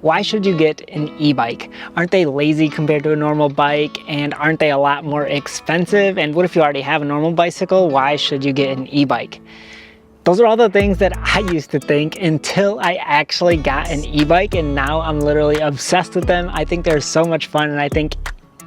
Why should you get an e-bike? Aren't they lazy compared to a normal bike, and aren't they a lot more expensive? And what if you already have a normal bicycle? Why should you get an e-bike? Those are all the things that I used to think until I actually got an e-bike, and now I'm literally obsessed with them. I think they're so much fun, and I think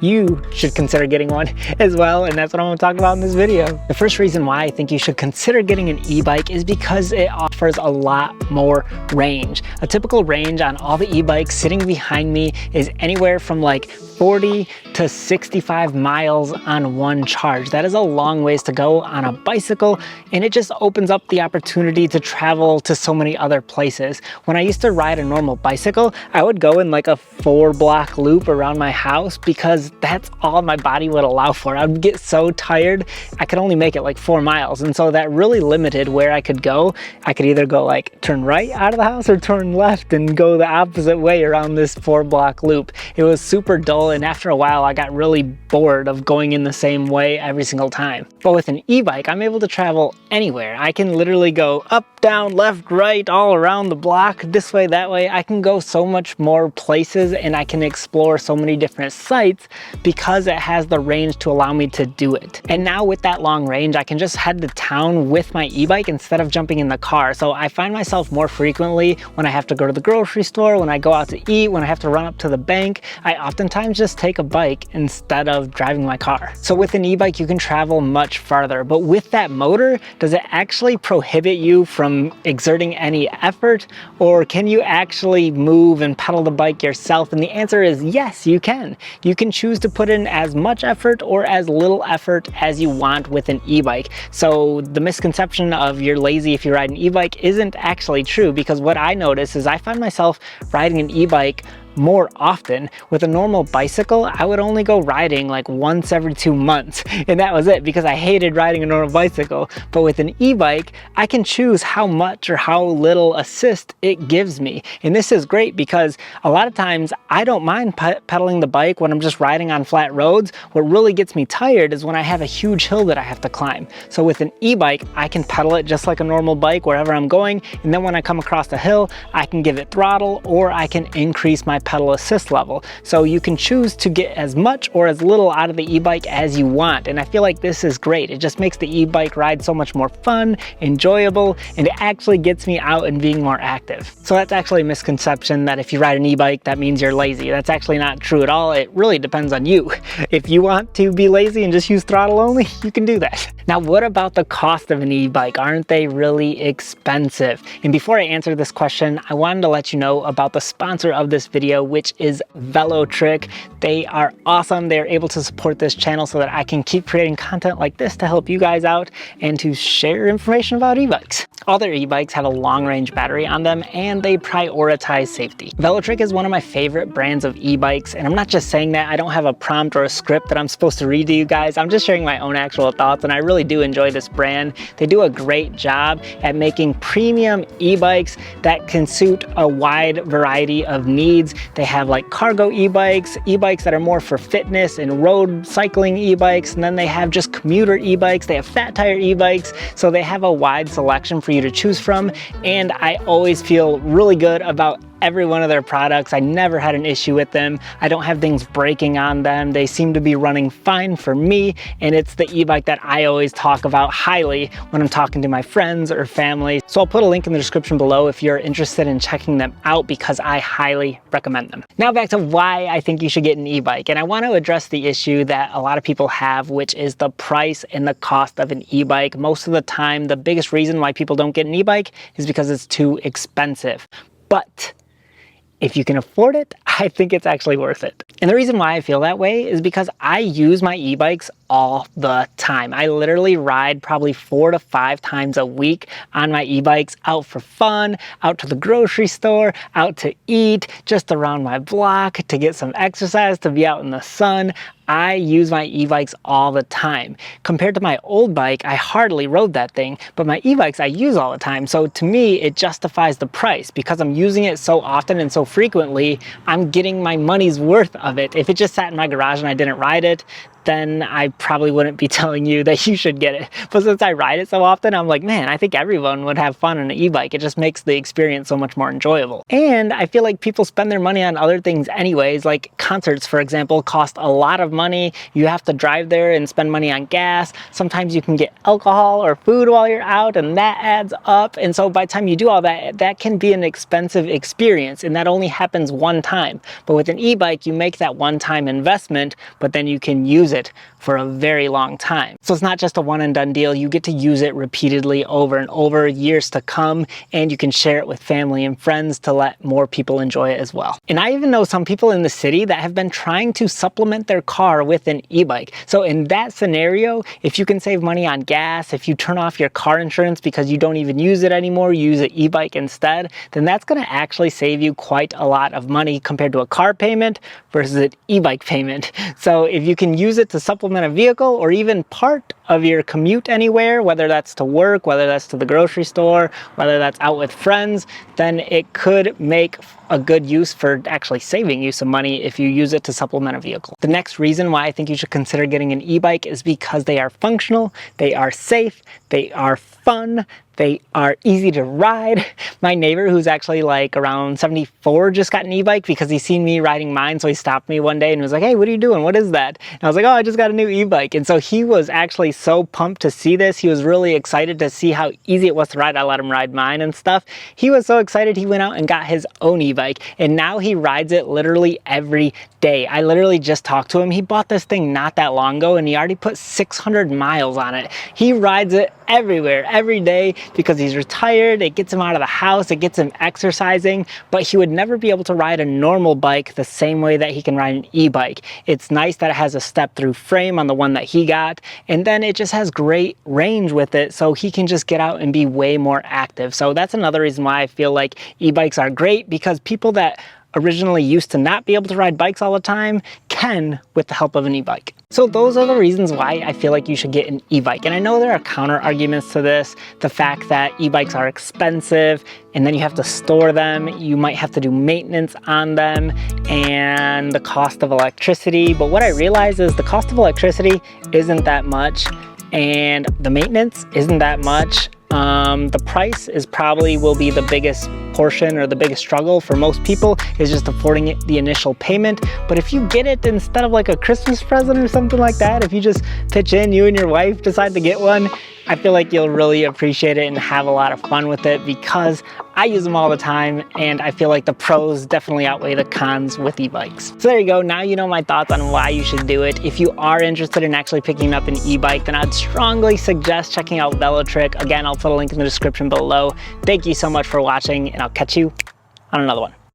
you should consider getting one as well, and that's what I'm going to talk about in this video. The first reason why I think you should consider getting an e-bike is because it offers a lot more range. A typical range on all the e-bikes sitting behind me is anywhere from like 40 to 65 miles on one charge. That is a long ways to go on a bicycle, and it just opens up the opportunity to travel to so many other places. When I used to ride a normal bicycle, I would go in like a 4-block loop around my house because that's all my body would allow for. I would get so tired, I could only make it like 4 miles. And so that really limited where I could go. I could either go like turn right out of the house or turn left and go the opposite way around this 4-block loop. It was super dull, and after a while I got really bored of going in the same way every single time. But with an e-bike, I'm able to travel anywhere. I can literally go up, down, left, right, all around the block, this way, that way. I can go so much more places, and I can explore so many different sites because it has the range to allow me to do it. And now with that long range, I can just head to town with my e-bike instead of jumping in the car. So I find myself more frequently when I have to go to the grocery store, when I go out to eat, when I have to run up to the bank, I oftentimes just take a bike instead of driving my car. So with an e-bike, you can travel much farther. But with that motor, does it actually prohibit you from exerting any effort, or can you actually move and pedal the bike yourself? And the answer is yes, you can. You can choose to put in as much effort or as little effort as you want with an e-bike. So the misconception of you're lazy if you ride an e-bike isn't actually true, because what I notice is I find myself riding an e-bike more often. With a normal bicycle, I would only go riding like once every 2 months, and that was it because I hated riding a normal bicycle. But with an e-bike, I can choose how much or how little assist it gives me. And this is great because a lot of times I don't mind pedaling the bike when I'm just riding on flat roads. What really gets me tired is when I have a huge hill that I have to climb. So with an e-bike, I can pedal it just like a normal bike wherever I'm going, and then when I come across the hill, I can give it throttle, or I can increase my pedal assist level. So you can choose to get as much or as little out of the e-bike as you want, and I feel like this is great. It just makes the e-bike ride so much more fun, enjoyable, and it actually gets me out and being more active. So that's actually a misconception that if you ride an e-bike, that means you're lazy. That's actually not true at all. It really depends on you. If you want to be lazy and just use throttle only, you can do that. Now, what about the cost of an e-bike? Aren't they really expensive? And before I answer this question, I wanted to let you know about the sponsor of this video, which is Velotric. They are awesome. They're able to support this channel so that I can keep creating content like this to help you guys out and to share information about e-bikes. All their e-bikes have a long-range battery on them, and they prioritize safety. Velotric is one of my favorite brands of e-bikes, and I'm not just saying that. I don't have a prompt or a script that I'm supposed to read to you guys. I'm just sharing my own actual thoughts, and I really do enjoy this brand. They do a great job at making premium e-bikes that can suit a wide variety of needs. They have like cargo e-bikes, e-bikes that are more for fitness and road cycling e-bikes, and then they have just commuter e-bikes. They have fat tire e-bikes, so they have a wide selection for you to choose from, and I always feel really good about every one of their products. I never had an issue with them. I don't have things breaking on them. They seem to be running fine for me, and it's the e-bike that I always talk about highly when I'm talking to my friends or family. So I'll put a link in the description below if you're interested in checking them out, because I highly recommend them. Now back to why I think you should get an e-bike, and I want to address the issue that a lot of people have, which is the price and the cost of an e-bike. Most of the time, the biggest reason why people don't get an e-bike is because it's too expensive. But if you can afford it, I think it's actually worth it. And the reason why I feel that way is because I use my e-bikes all the time. I literally ride probably 4 to 5 times a week on my e-bikes, out for fun, out to the grocery store, out to eat, just around my block, to get some exercise, to be out in the sun. I use my e-bikes all the time. Compared to my old bike, I hardly rode that thing, but my e-bikes I use all the time. So to me, it justifies the price because I'm using it so often and so frequently, I'm getting my money's worth of it. If it just sat in my garage and I didn't ride it, then I probably wouldn't be telling you that you should get it. But since I ride it so often, I'm like, man, I think everyone would have fun on an e-bike. It just makes the experience so much more enjoyable. And I feel like people spend their money on other things anyways, like concerts, for example, cost a lot of money. You have to drive there and spend money on gas. Sometimes you can get alcohol or food while you're out, and that adds up. And so by the time you do all that, that can be an expensive experience, and that only happens one time. But with an e-bike, you make that one-time investment, but then you can use it for a very long time. So it's not just a one and done deal. You get to use it repeatedly over and over, years to come, and you can share it with family and friends to let more people enjoy it as well. And I even know some people in the city that have been trying to supplement their car with an e-bike. So in that scenario, if you can save money on gas, if you turn off your car insurance because you don't even use it anymore, you use an e-bike instead, then that's going to actually save you quite a lot of money compared to a car payment versus an e-bike payment. So if you can use it to supplement a vehicle or even part of your commute anywhere, whether that's to work, whether that's to the grocery store, whether that's out with friends, then it could make a good use for actually saving you some money if you use it to supplement a vehicle. The next reason why I think you should consider getting an e-bike is because they are functional, they are safe, they are fun, they are easy to ride. My neighbor, who's actually like around 74, just got an e-bike because he seen me riding mine. So he stopped me one day and was like, hey, what are you doing? What is that? And I was like, oh, I just got a new e-bike. And so he was actually so pumped to see this. He was really excited to see how easy it was to ride. I let him ride mine and stuff. He was so excited he went out and got his own e-bike. And now he rides it literally every day. I literally just talked to him. He bought this thing not that long ago and he already put 600 miles on it. He rides it everywhere, every day, because he's retired. It gets him out of the house, it gets him exercising, but he would never be able to ride a normal bike the same way that he can ride an e-bike. It's nice that it has a step-through frame on the one that he got, and then it just has great range with it, so he can just get out and be way more active. So that's another reason why I feel like e-bikes are great, because people that originally used to not be able to ride bikes all the time can with the help of an e-bike. So those are the reasons why I feel like you should get an e-bike. And I know there are counter arguments to this. The fact that e-bikes are expensive and then you have to store them, you might have to do maintenance on them, and the cost of electricity. But what I realize is the cost of electricity isn't that much and the maintenance isn't that much. The price is probably will be the biggest portion or the biggest struggle for most people, is just affording it the initial payment. But if you get it instead of like a Christmas present or something like that, if you just pitch in, you and your wife decide to get one, I feel like you'll really appreciate it and have a lot of fun with it, because I use them all the time and I feel like the pros definitely outweigh the cons with e-bikes. So there you go. Now you know my thoughts on why you should do it. If you are interested in actually picking up an e-bike, then I'd strongly suggest checking out Velotrick. Again, I'll put a link in the description below. Thank you so much for watching, and I'll catch you on another one.